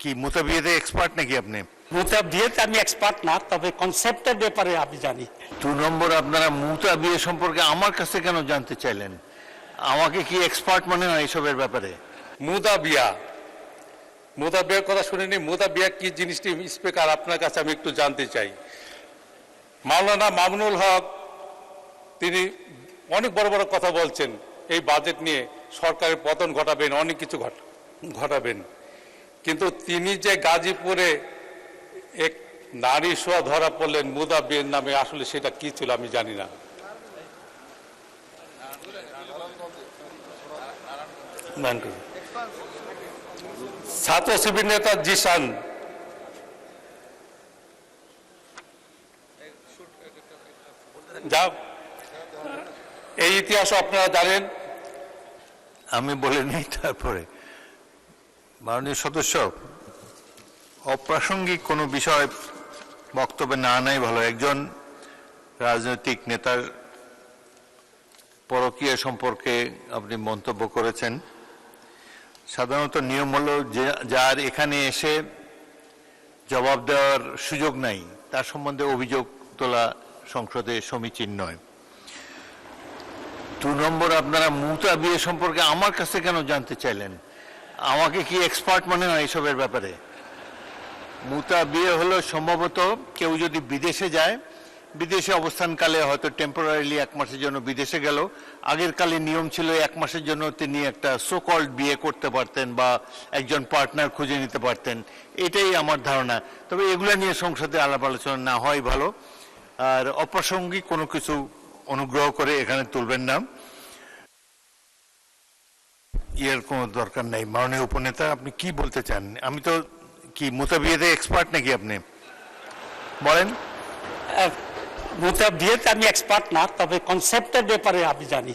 কি মুতা বিয়েতে এক্সপার্ট নাকি আপনি? মুতা বিয়েতে আমি এক্সপার্ট না, তবে কনসেপ্টের ব্যাপারে আমি জানি। 2 নম্বর, আপনারা মুতা বিয়ে সম্পর্কে আমার কাছে কেন জানতে চাইলেন? আমাকে কি এক্সপার্ট মনে হয় এসবের ব্যাপারে? মুতা বিয়ার কথা শুনিনি। মুতা বিয়া কি জিনিসটি স্পিকার আপনার কাছে আমি একটু জানতে চাই। মাওলানা মামুনুল হক তিনি অনেক বড় বড় কথা বলছেন, এই বাজেট নিয়ে সরকারের পতন ঘটাবেন, অনেক কিছু ঘটাবেন, কিন্তু তিনি যে গাজীপুরে এক নারী শোয়া ধরা পড়লেন মুতা বিয়ের নামে, আসলে সেটা কি ছিল আমি জানি না। ছাত্র শিবির নেতা জিসান, যা এই ইতিহাস আপনারা জানেন। আমি বলে নেই, তারপরে মাননীয় সদস্য অপ্রাসঙ্গিক কোনো বিষয় বক্তব্যে না নাই ভালো। একজন রাজনৈতিক নেতার পরকীয়া সম্পর্কে আপনি মন্তব্য করেছেন। সাধারণত নিয়ম হলো যার এখানে এসে জবাব দেওয়ার সুযোগ নাই তার সম্বন্ধে অভিযোগ তোলা সংসদে সমীচীন নয়। 2 নম্বর, আপনারা মুতা বিয়ে সম্পর্কে আমার কাছে কেন জানতে চাইলেন? আমাকে কি এক্সপার্ট মনে হয় এসবের ব্যাপারে? মুতা বিয়ে হলো সম্ভবত কেউ যদি বিদেশে যায়, বিদেশে অবস্থানকালে হয়তো টেম্পোরারিলি 1 মাসের জন্য বিদেশে গেল, আগের কালে নিয়ম ছিল 1 মাসের জন্য তিনি একটা সোকল্ড বিয়ে করতে পারতেন বা একজন পার্টনার খুঁজে নিতে পারতেন, এটাই আমার ধারণা। তবে এগুলো নিয়ে সংসদে আলাপ আলোচনা না হয় ভালো। আর অপ্রাসঙ্গিক কোনো কিছু অনুগ্রহ করে এখানে তুলবেন না, এর কোনো দরকার নেই। মাননীয় উপনেতা, আপনি কি বলতে চান? আমি তো কি মুতা বিয়েতে এক্সপার্ট নাকি আপনি? বলেন। মুতা বিয়েতে আমি এক্সপার্ট না, তবে কনসেপ্টের ব্যাপারে আমি জানি।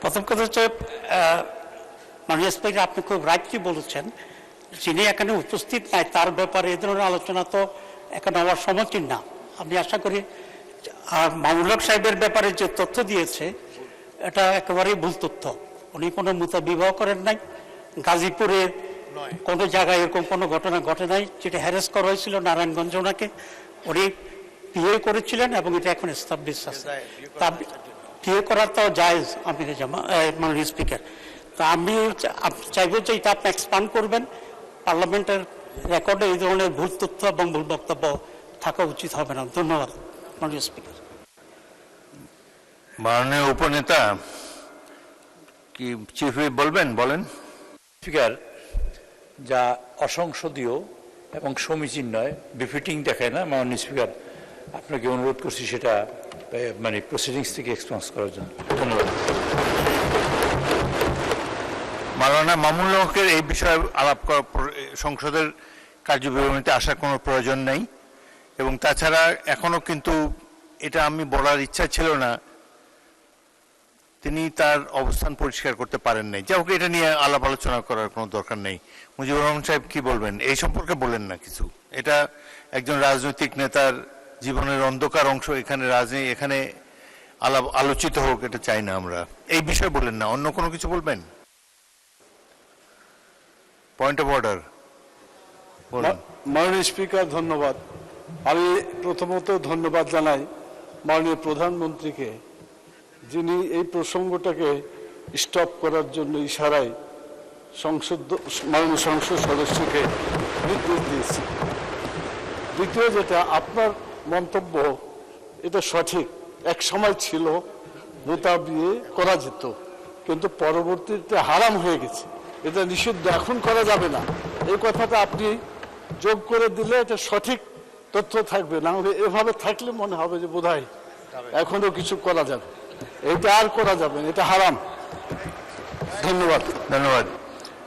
প্রথম কথা হচ্ছে, মাননীয় স্পিকার আপনি খুব রাইটলি বলেছেন, যিনি এখানে উপস্থিত নাই তার ব্যাপারে এ ধরনের আলোচনা তো এখানে হওয়ার সমীচীন না। আমি আশা করি আর মামুনুল হক সাহেবের ব্যাপারে যে তথ্য দিয়েছে এটা একেবারেই ভুল তথ্য। উনি কোনো মুতা বিবাহ করেন নাই, গাজীপুরে কোনো জায়গায় এরকম কোনো ঘটনা ঘটে নাই। যেটা হ্যারেস করা হয়েছিল নারায়ণগঞ্জ, ওনাকে উনি বিয়ে করেছিলেন এবং এটা এখন এস্টাবলিশ আছে। তা বিয়ে করার তো জায়েজ আমির জামা মাননীয় স্পিকার। তা আমি চাইবো যে এটা আপনি এক্সপান্ড করবেন। পার্লামেন্টের রেকর্ডে এই ধরনের ভুল তথ্য এবং ভুল বক্তব্য থাকা উচিত হবে না। ধন্যবাদ মাননীয় স্পিকার। মাননীয় উপনেতা কি চিফ হুইপ বলবেন? বলেন। স্পিকার, যা অসংসদীয় এবং সমীচীন নয়, বিফিটিং দেখায় না। মাননীয় স্পিকার, আপনাকে অনুরোধ করছি সেটা মানে প্রসিডিংস থেকে এক্সপেন্স করার জন্য। ধন্যবাদ। মাওলানা মামুনুল হকের এই বিষয়ে আলাপ করা সংসদের কার্যবিবরণীতে আসার কোনো প্রয়োজন নেই। এবং তাছাড়া এখনো কিন্তু এটা আমি বলার ইচ্ছা ছিল না, তিনি তার অবস্থান পরিষ্কার করতে পারেন নাই। যাই হোক, এটা নিয়ে আলাপ আলোচনা করার কোনো দরকার নেই। মুজিবুর রহমান সাহেব কি বলবেন এই সম্পর্কে? বলেন না কিছু। এটা একজন রাজনৈতিক নেতার জীবনের অন্ধকার অংশ, এখানে আলোচিত হোক এটা চাই না আমরা। এই বিষয়ে বলেন না, অন্য কোনো কিছু বলবেন? Point of order. মাননীয় স্পিকার, ধন্যবাদ। আমি প্রথমত ধন্যবাদ জানাই মাননীয় প্রধানমন্ত্রীকে, যিনি এই প্রসঙ্গটাকে স্টপ করার জন্য ইশারায় মাননীয় সংসদ সদস্যকে নির্দেশ দিয়েছে। দ্বিতীয় যেটা, আপনার মন্তব্য এটা সঠিক। এক সময় ছিল মুতা বিয়ে করা যেত, কিন্তু পরবর্তীতে হারাম হয়ে গেছে, এটা নিষিদ্ধ, এখন করা যাবে না। এই কথাটা আপনি যোগ করে দিলে এটা সঠিক তথ্য থাকবে। না হলে এভাবে থাকলে মনে হবে যে বোধহয় এখনো কিছু করা যাবে। এটা আর করা যাবে না, এটা হারাম। ধন্যবাদ। ধন্যবাদ।